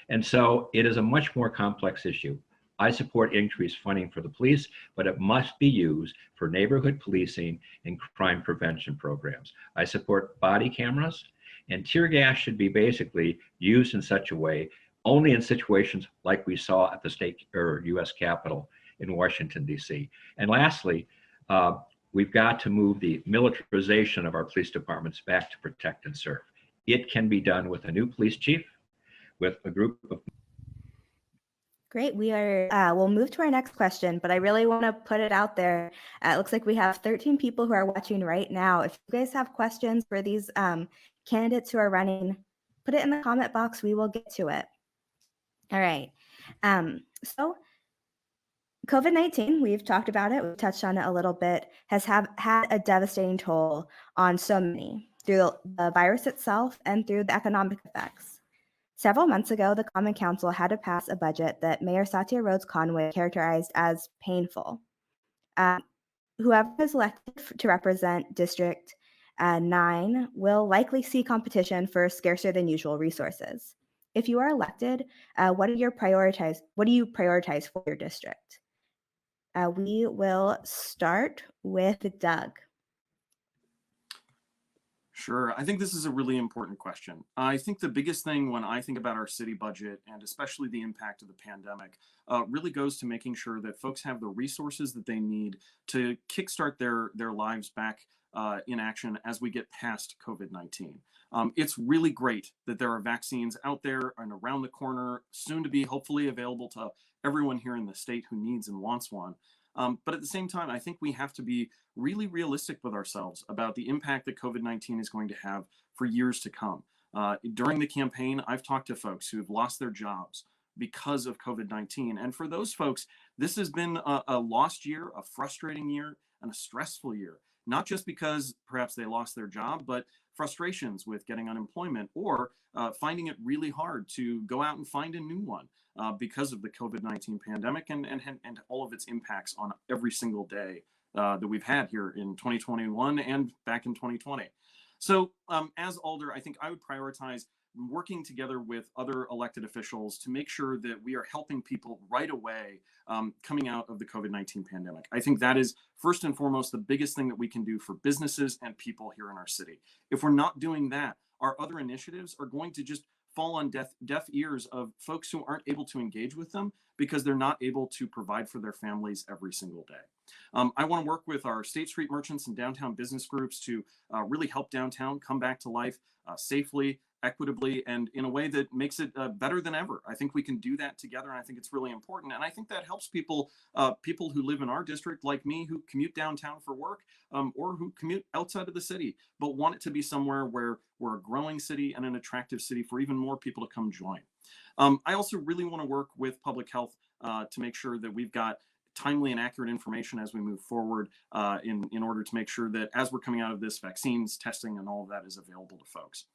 And so it is a much more complex issue. I support increased funding for the police, but it must be used for neighborhood policing and crime prevention programs. I support body cameras, and tear gas should be basically used in such a way only in situations like we saw at the state or U.S. Capitol in Washington, D.C. And lastly, we've got to move the militarization of our police departments back to protect and serve. It can be done with a new police chief, with a group of. Great. We'll move to our next question, but I really want to put it out there. It looks like we have 13 people who are watching right now. If you guys have questions for these candidates who are running, put it in the comment box. We will get to it. All right. So COVID-19, we've talked about it. We've touched on it a little bit, has had a devastating toll on so many through the virus itself and through the economic effects. Several months ago, the Common Council had to pass a budget that Mayor Satya Rhodes Conway characterized as painful. Whoever is elected to represent District 9 will likely see competition for scarcer than usual resources. If you are elected, what do you prioritize for your district? We will start with Doug. Sure. I think this is a really important question. I think the biggest thing when I think about our city budget, and especially the impact of the pandemic, really goes to making sure that folks have the resources that they need to kickstart their lives back in action as we get past COVID-19. It's really great that there are vaccines out there and around the corner, soon to be hopefully available to everyone here in the state who needs and wants one. But at the same time, I think we have to be really realistic with ourselves about the impact that COVID-19 is going to have for years to come. During the campaign, I've talked to folks who have lost their jobs because of COVID-19. And for those folks, this has been a lost year, a frustrating year, and a stressful year. Not just because perhaps they lost their job, but frustrations with getting unemployment or finding it really hard to go out and find a new one because of the COVID-19 pandemic and all of its impacts on every single day that we've had here in 2021 and back in 2020. So as Alder, I think I would prioritize working together with other elected officials to make sure that we are helping people right away coming out of the COVID-19 pandemic. I think that is first and foremost the biggest thing that we can do for businesses and people here in our city. If we're not doing that, our other initiatives are going to just fall on deaf ears of folks who aren't able to engage with them because they're not able to provide for their families every single day. I want to work with our State Street merchants and downtown business groups to really help downtown come back to life safely, equitably, and in a way that makes it better than ever. I think we can do that together, and I think it's really important. And I think that helps people who live in our district, like me, who commute downtown for work or who commute outside of the city, but want it to be somewhere where we're a growing city and an attractive city for even more people to come join. I also really want to work with public health to make sure that we've got timely and accurate information as we move forward in order to make sure that as we're coming out of this, vaccines, testing, and all of that is available to folks.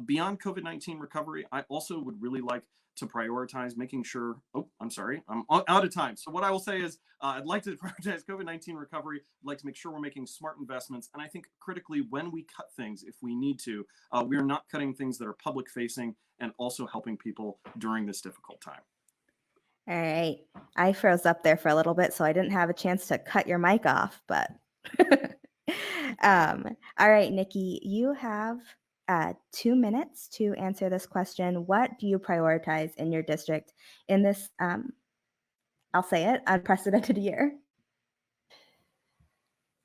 Beyond COVID-19 recovery, I also would really like to prioritize making sure, oh, I'm sorry, I'm out of time. So what I will say is I'd like to prioritize COVID-19 recovery. I'd like to make sure we're making smart investments. And I think critically, when we cut things, if we need to, we are not cutting things that are public facing and also helping people during this difficult time. All right. I froze up there for a little bit, so I didn't have a chance to cut your mic off, but all right, Nikki, you have 2 minutes to answer this question. What do you prioritize in your district in this, I'll say it, unprecedented year?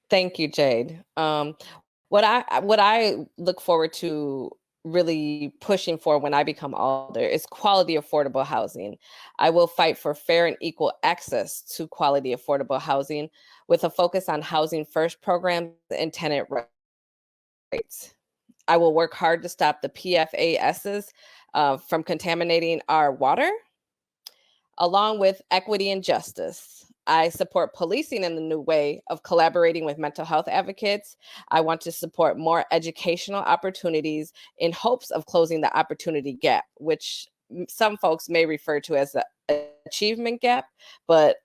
Thank you, Jade. What I look forward to really pushing for when I become alder is quality, affordable housing. I will fight for fair and equal access to quality, affordable housing with a focus on housing first programs and tenant rights. I will work hard to stop the PFASs from contaminating our water, along with equity and justice. I support policing in the new way of collaborating with mental health advocates. I want to support more educational opportunities in hopes of closing the opportunity gap, which some folks may refer to as the achievement gap, but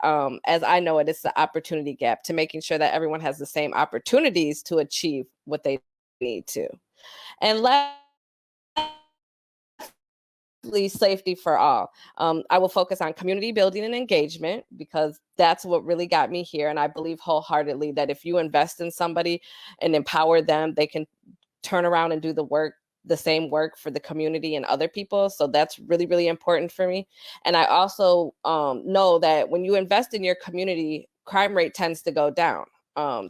as I know it, it's the opportunity gap, to making sure that everyone has the same opportunities to achieve what they need to. And safety for all. I will focus on community building and engagement because that's what really got me here. And I believe wholeheartedly that if you invest in somebody and empower them, they can turn around and do the same work for the community and other people. So that's really, really important for me. And I also know that when you invest in your community, crime rate tends to go down.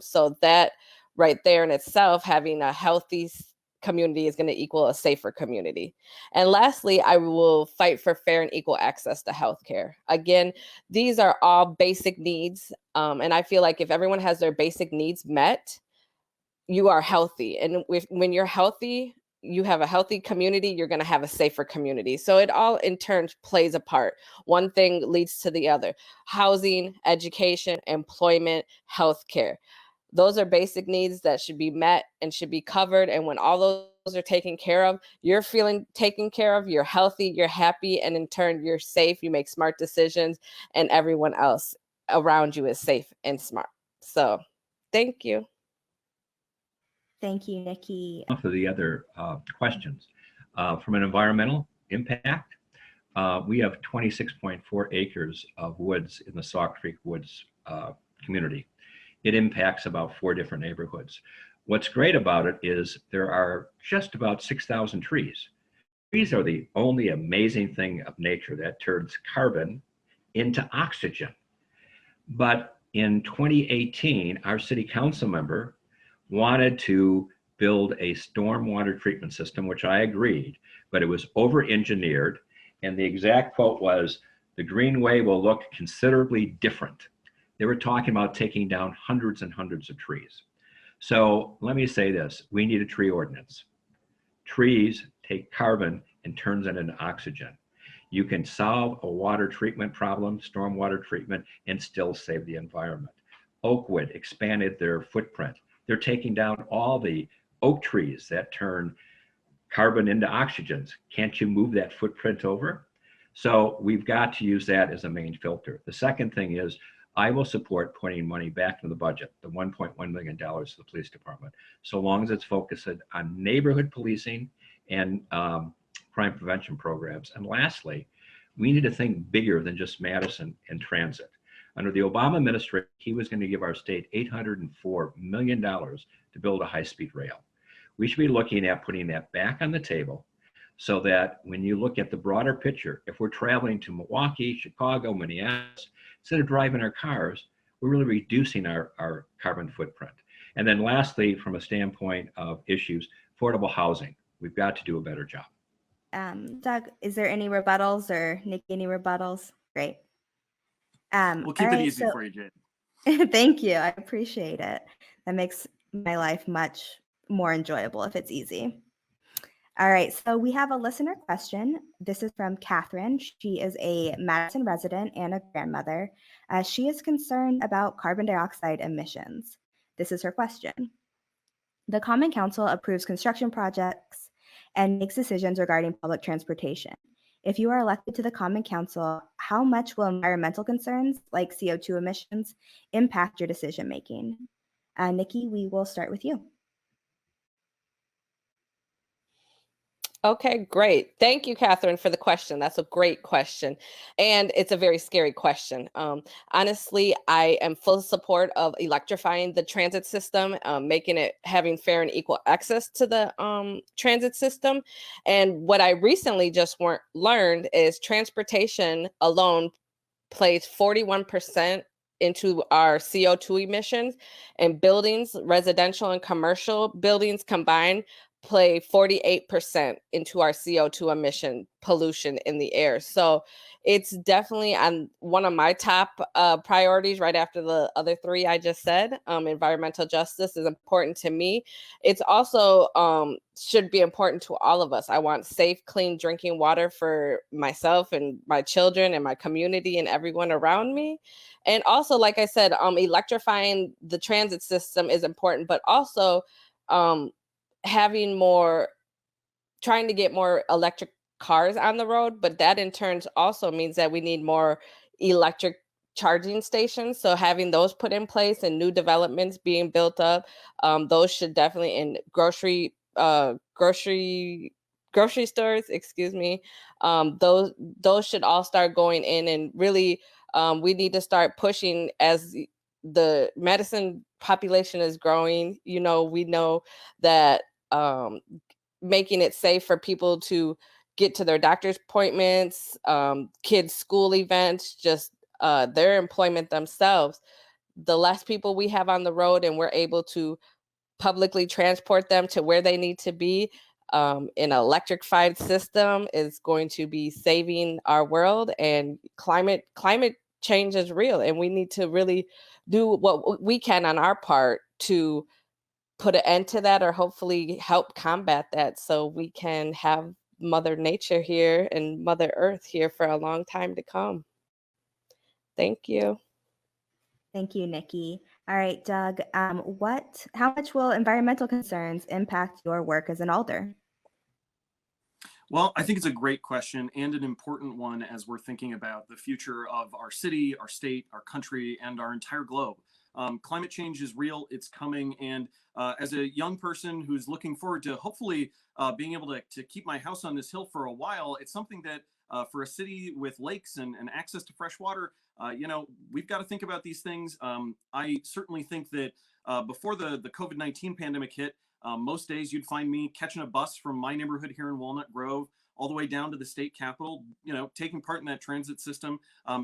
So that right there in itself, having a healthy community is going to equal a safer community. And lastly, I will fight for fair and equal access to healthcare. Again, these are all basic needs. And I feel like if everyone has their basic needs met, you are healthy. And when you're healthy, you have a healthy community, you're going to have a safer community. So it all in turn plays a part. One thing leads to the other. Housing, education, employment, healthcare. Those are basic needs that should be met and should be covered. And when all those are taken care of, you're feeling taken care of, you're healthy, you're happy, and in turn, you're safe, you make smart decisions, and everyone else around you is safe and smart. So thank you. Thank you, Nikki. For the other questions, from an environmental impact, we have 26.4 acres of woods in the Sauk Creek Woods community. It impacts about 4 different neighborhoods. What's great about it is there are just about 6,000 trees. Trees are the only amazing thing of nature that turns carbon into oxygen. But in 2018, our city council member wanted to build a stormwater treatment system, which I agreed, but it was over-engineered. And the exact quote was, "The Greenway will look considerably different." They were talking about taking down hundreds and hundreds of trees. So let me say this, we need a tree ordinance. Trees take carbon and turns it into oxygen. You can solve a water treatment problem, stormwater treatment, and still save the environment. Oakwood expanded their footprint. They're taking down all the oak trees that turn carbon into oxygens. Can't you move that footprint over? So we've got to use that as a main filter. The second thing is, I will support putting money back into the budget, the $1.1 million to the police department, so long as it's focused on neighborhood policing and crime prevention programs. And lastly, we need to think bigger than just Madison and transit. Under the Obama administration, he was going to give our state $804 million to build a high-speed rail. We should be looking at putting that back on the table so that when you look at the broader picture, if we're traveling to Milwaukee, Chicago, Minneapolis, instead of driving our cars, we're really reducing our carbon footprint. And then lastly, from a standpoint of issues, affordable housing, we've got to do a better job. Doug, is there any rebuttals, or Nikki, any rebuttals? Great. We'll keep it easy for you, Jade. Thank you. I appreciate it. That makes my life much more enjoyable if it's easy. All right, so we have a listener question. This is from Catherine. She is a Madison resident and a grandmother. She is concerned about carbon dioxide emissions. This is her question. The Common Council approves construction projects and makes decisions regarding public transportation. If you are elected to the Common Council, how much will environmental concerns like CO2 emissions impact your decision making? Nikki, we will start with you. Okay, great. Thank you, Catherine, for the question. That's a great question. And it's a very scary question. Honestly, I am full support of electrifying the transit system, making it having fair and equal access to the transit system. And what I recently just learned is transportation alone plays 41% into our CO2 emissions, and buildings, residential and commercial buildings combined, play 48% into our CO2 emission pollution in the air. So it's definitely on one of my top priorities right after the other three I just said. Environmental justice is important to me. It's also should be important to all of us. I want safe, clean drinking water for myself and my children and my community and everyone around me. And also, like I said, electrifying the transit system is important, but also trying to get more electric cars on the road, but that in turn also means that we need more electric charging stations. So having those put in place and new developments being built up, those should definitely, in grocery stores, excuse me, those should all start going in, and really we need to start pushing as the Madison population is growing. We know that making it safe for people to get to their doctor's appointments, kids' school events, just their employment themselves. The less people we have on the road and we're able to publicly transport them to where they need to be, an electrified system is going to be saving our world. And climate change is real, and we need to really do what we can on our part to put an end to that, or hopefully help combat that, so we can have Mother Nature here and Mother Earth here for a long time to come. Thank you. Thank you, Nikki. All right, Doug, how much will environmental concerns impact your work as an alder? Well, I think it's a great question and an important one as we're thinking about the future of our city, our state, our country, and our entire globe. Climate change is real, it's coming, and as a young person who's looking forward to hopefully being able to keep my house on this hill for a while, it's something that for a city with lakes and access to fresh water, we've got to think about these things. I certainly think that before the COVID-19 pandemic hit, most days you'd find me catching a bus from my neighborhood here in Walnut Grove all the way down to the state capitol, taking part in that transit system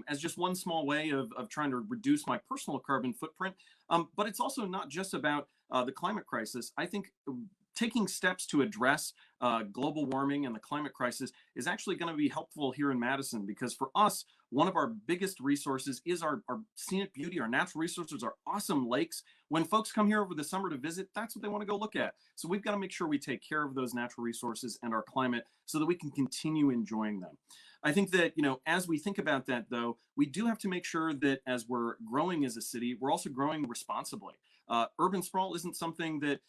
as just one small way of trying to reduce my personal carbon footprint. But it's also not just about the climate crisis. I think taking steps to address global warming and the climate crisis is actually going to be helpful here in Madison, because for us, one of our biggest resources is our scenic beauty, our natural resources, our awesome lakes. When folks come here over the summer to visit, that's what they want to go look at. So we've got to make sure we take care of those natural resources and our climate so that we can continue enjoying them. I think that, as we think about that, though, we do have to make sure that as we're growing as a city, we're also growing responsibly. Urban sprawl isn't something that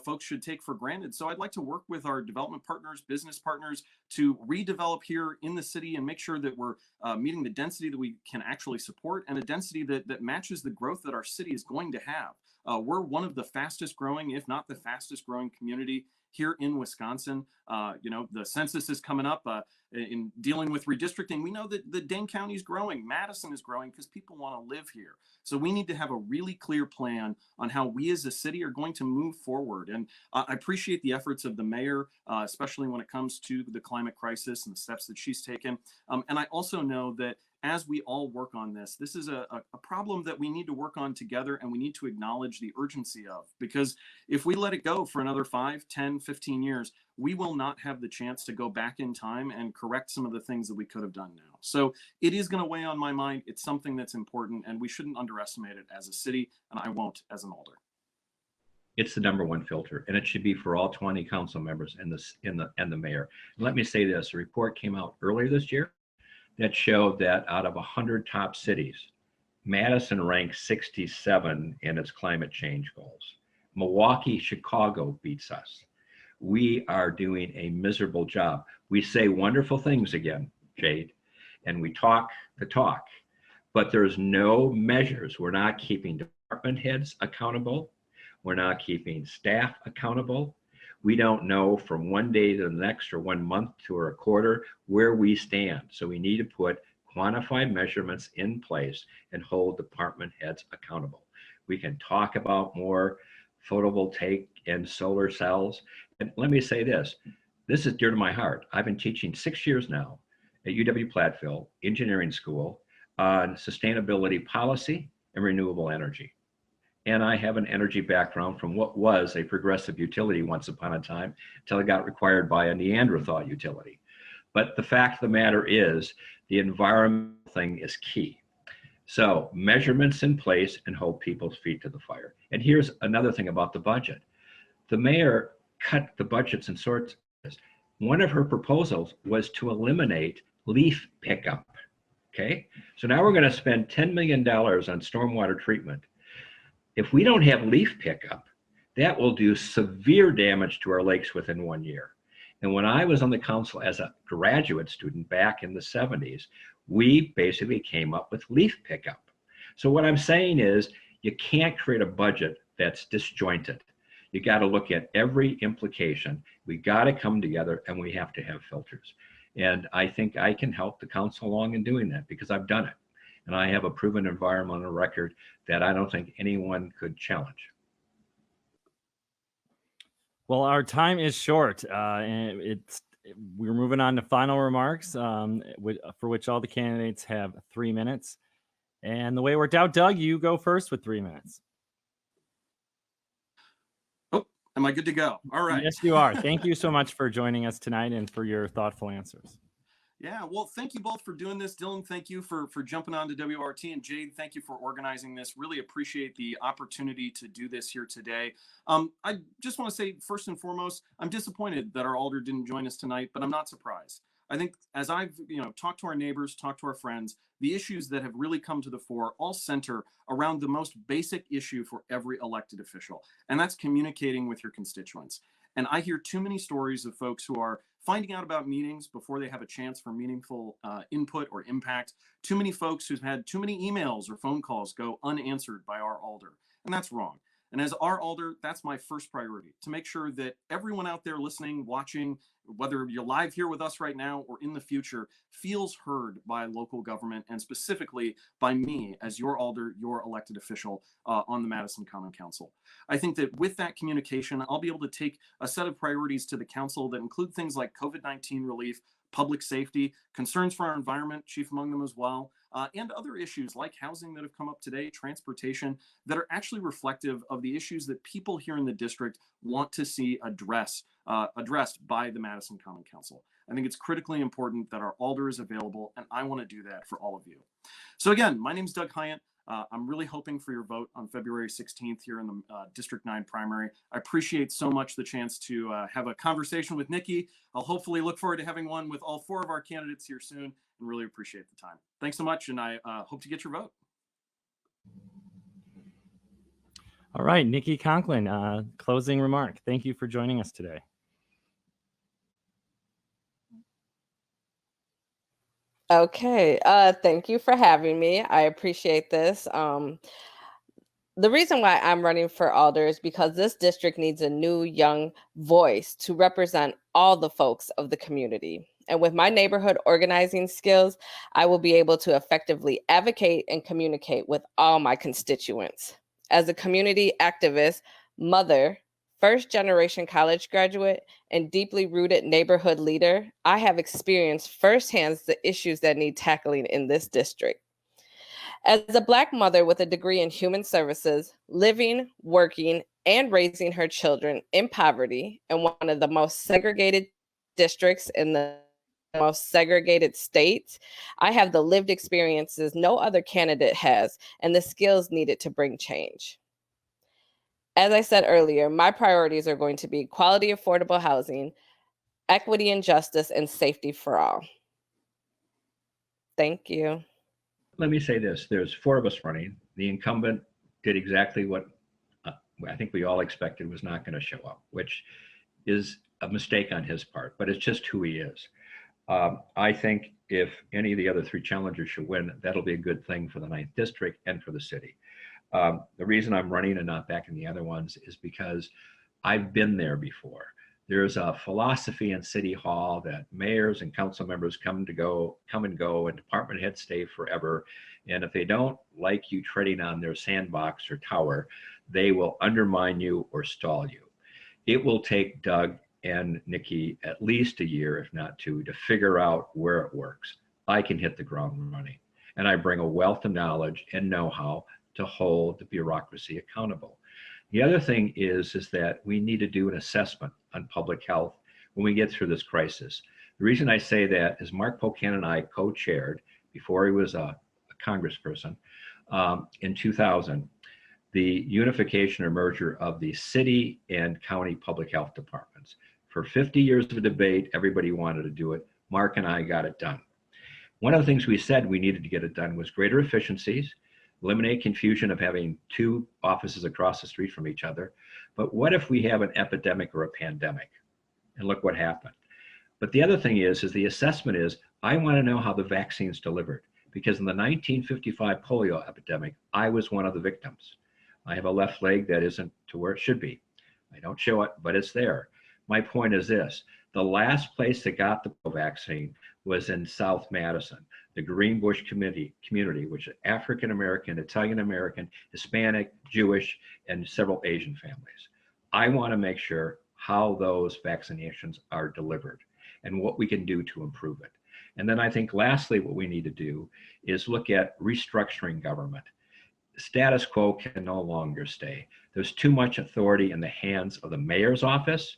folks should take for granted. So I'd like to work with our development partners, business partners, to redevelop here in the city and make sure that we're meeting the density that we can actually support, and a density that matches the growth that our city is going to have. We're one of the fastest growing, if not the fastest growing community here in Wisconsin. The census is coming up. In dealing with redistricting, we know that the Dane County is growing, Madison is growing, because people want to live here. So we need to have a really clear plan on how we as a city are going to move forward. And I appreciate the efforts of the mayor, especially when it comes to the climate crisis and the steps that she's taken. And I also know that as we all work on this, this is a problem that we need to work on together, and we need to acknowledge the urgency of, because if we let it go for another 5, 10, 15 years, we will not have the chance to go back in time and correct some of the things that we could have done now. So it is going to weigh on my mind. It's something that's important, and we shouldn't underestimate it as a city, and I won't as an alder. It's the number one filter, and it should be for all 20 council members and the mayor. And let me say this: a report came out earlier this year that showed that out of 100 top cities, Madison ranks 67 in its climate change goals. Milwaukee, Chicago beats us. We are doing a miserable job. We say wonderful things again, Jade, and we talk the talk, but there's no measures. We're not keeping department heads accountable. We're not keeping staff accountable. We don't know from one day to the next or 1 month to a quarter where we stand. So we need to put quantified measurements in place and hold department heads accountable. We can talk about more photovoltaic and solar cells. And let me say this is dear to my heart. I've been teaching 6 years now at UW-Platteville Engineering School on sustainability policy and renewable energy. And I have an energy background from what was a progressive utility once upon a time until it got required by a Neanderthal utility. But the fact of the matter is the environmental thing is key. So measurements in place and hold people's feet to the fire. And here's another thing about the budget. The mayor cut the budgets in sorts. One of her proposals was to eliminate leaf pickup. Okay, so now we're going to spend $10 million on stormwater treatment. If we don't have leaf pickup, that will do severe damage to our lakes within 1 year. And when I was on the council as a graduate student back in the 70s, we basically came up with leaf pickup. So what I'm saying is you can't create a budget that's disjointed. You got to look at every implication. We got to come together and we have to have filters. And I think I can help the council along in doing that because I've done it. And I have a proven environmental record that I don't think anyone could challenge. Well, our time is short, and we're moving on to final remarks, for which all the candidates have 3 minutes. And the way it worked out, Doug, you go first with 3 minutes. Oh, am I good to go? All right. Yes, you are. Thank you so much for joining us tonight and for your thoughtful answers. Yeah, well, thank you both for doing this. Dylan, thank you for jumping on to WORT. And Jade, thank you for organizing this. Really appreciate the opportunity to do this here today. I just want to say, first and foremost, I'm disappointed that our alder didn't join us tonight, but I'm not surprised. I think as I've talked to our neighbors, talked to our friends, the issues that have really come to the fore all center around the most basic issue for every elected official, and that's communicating with your constituents. And I hear too many stories of folks who are finding out about meetings before they have a chance for meaningful input or impact. Too many folks who've had too many emails or phone calls go unanswered by our alder, and that's wrong. And as our alder, that's my first priority, to make sure that everyone out there listening, watching, whether you're live here with us right now or in the future, feels heard by local government and specifically by me as your alder, your elected official on the Madison Common Council. I think that with that communication, I'll be able to take a set of priorities to the council that include things like COVID-19 relief, public safety, concerns for our environment, chief among them as well, and other issues like housing that have come up today, transportation, that are actually reflective of the issues that people here in the district want to see addressed by the Madison Common Council. I think it's critically important that our alder is available, and I want to do that for all of you. So again, my name's Doug Hyatt. I'm really hoping for your vote on February 16th here in the District 9 primary. I appreciate so much the chance to have a conversation with Nikki. I'll hopefully look forward to having one with all 4 of our candidates here soon, and really appreciate the time. Thanks so much, and I hope to get your vote. All right, Nikki Conklin, closing remark. Thank you for joining us today. Okay, thank you for having me. I appreciate this. The reason why I'm running for alder is because this district needs a new young voice to represent all the folks of the community. And with my neighborhood organizing skills, I will be able to effectively advocate and communicate with all my constituents. As a community activist, mother, first-generation college graduate, and deeply rooted neighborhood leader, I have experienced firsthand the issues that need tackling in this district. As a Black mother with a degree in human services, living, working, and raising her children in poverty in one of the most segregated districts in the most segregated states, I have the lived experiences no other candidate has and the skills needed to bring change. as I said earlier, my priorities are going to be quality, affordable housing, equity and justice, and safety for all. Thank you. Let me say this, there's 4 of us running. The incumbent did exactly what I think we all expected was not going to show up, which is a mistake on his part, but it's just who he is. I think if any of the other 3 challengers should win, that'll be a good thing for the 9th district and for the city. The reason I'm running and not backing the other ones is because I've been there before. There's a philosophy in City Hall that mayors and council members come and go, and department heads stay forever. And if they don't like you treading on their sandbox or tower, they will undermine you or stall you. It will take Doug and Nikki at least a year, if not 2, to figure out where it works. I can hit the ground running, and I bring a wealth of knowledge and know-how to hold the bureaucracy accountable. The other thing is that we need to do an assessment on public health when we get through this crisis. The reason I say that is Mark Pocan and I co-chaired, before he was a congressperson, in 2000, the unification or merger of the city and county public health departments. For 50 years of debate, everybody wanted to do it. Mark and I got it done. One of the things we said we needed to get it done was greater efficiencies, eliminate confusion of having 2 offices across the street from each other. But what if we have an epidemic or a pandemic? And look what happened. But the other thing is the assessment is, I want to know how the vaccine's delivered, because in the 1955 polio epidemic, I was one of the victims. I have a left leg that isn't to where it should be. I don't show it, but it's there. My point is this: the last place that got the vaccine was in South Madison, the Greenbush community, which is African American, Italian American, Hispanic, Jewish, and several Asian families. I want to make sure how those vaccinations are delivered and what we can do to improve it. And then I think lastly, what we need to do is look at restructuring government. Status quo can no longer stay. There's too much authority in the hands of the mayor's office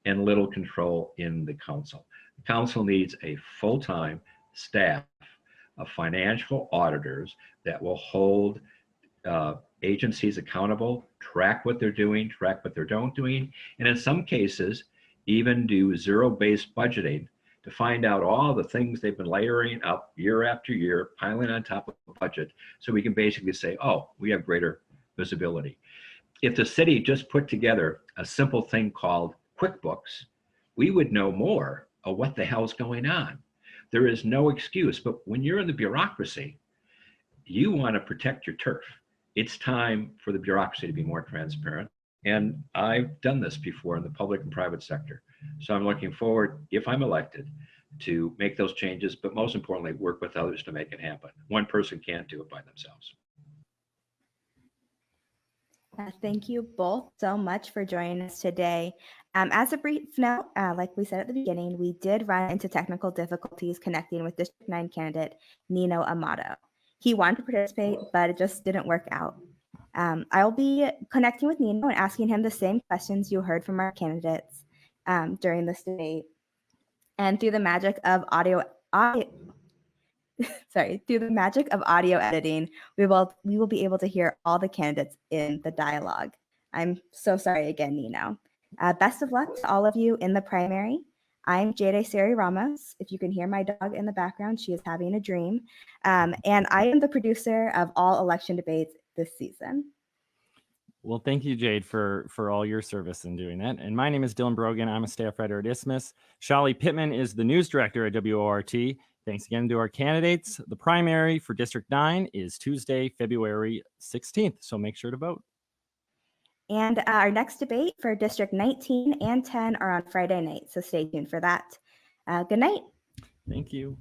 and little control in the council. The council needs a full-time staff of financial auditors that will hold agencies accountable, track what they're doing, track what they're not doing, and in some cases, even do zero-based budgeting to find out all the things they've been layering up year after year, piling on top of the budget, so we can basically say, oh, we have greater visibility. If the city just put together a simple thing called QuickBooks, we would know more of what the hell's going on. There is no excuse, but when you're in the bureaucracy, you want to protect your turf. It's time for the bureaucracy to be more transparent. And I've done this before in the public and private sector. So I'm looking forward, if I'm elected, to make those changes, but most importantly, work with others to make it happen. One person can't do it by themselves. Thank you both so much for joining us today. As a brief note, like we said at the beginning, we did run into technical difficulties connecting with District 9 candidate Nino Amato. He wanted to participate, but it just didn't work out. I'll be connecting with Nino and asking him the same questions you heard from our candidates during this debate. And through the magic of audio editing, we will be able to hear all the candidates in the dialogue. I'm so sorry again, Nino. Best of luck to all of you in the primary. I'm Jade Seri Ramos. If you can hear my dog in the background, she is having a dream. And I am the producer of all election debates this season. Well, thank you, Jade, for all your service in doing that. And my name is Dylan Brogan. I'm a staff writer at Isthmus. Shali Pittman is the news director at WORT. Thanks again to our candidates. The primary for District 9 is Tuesday, February 16th. So make sure to vote. And our next debate for District 19 and 10 are on Friday night. So stay tuned for that. Good night. Thank you.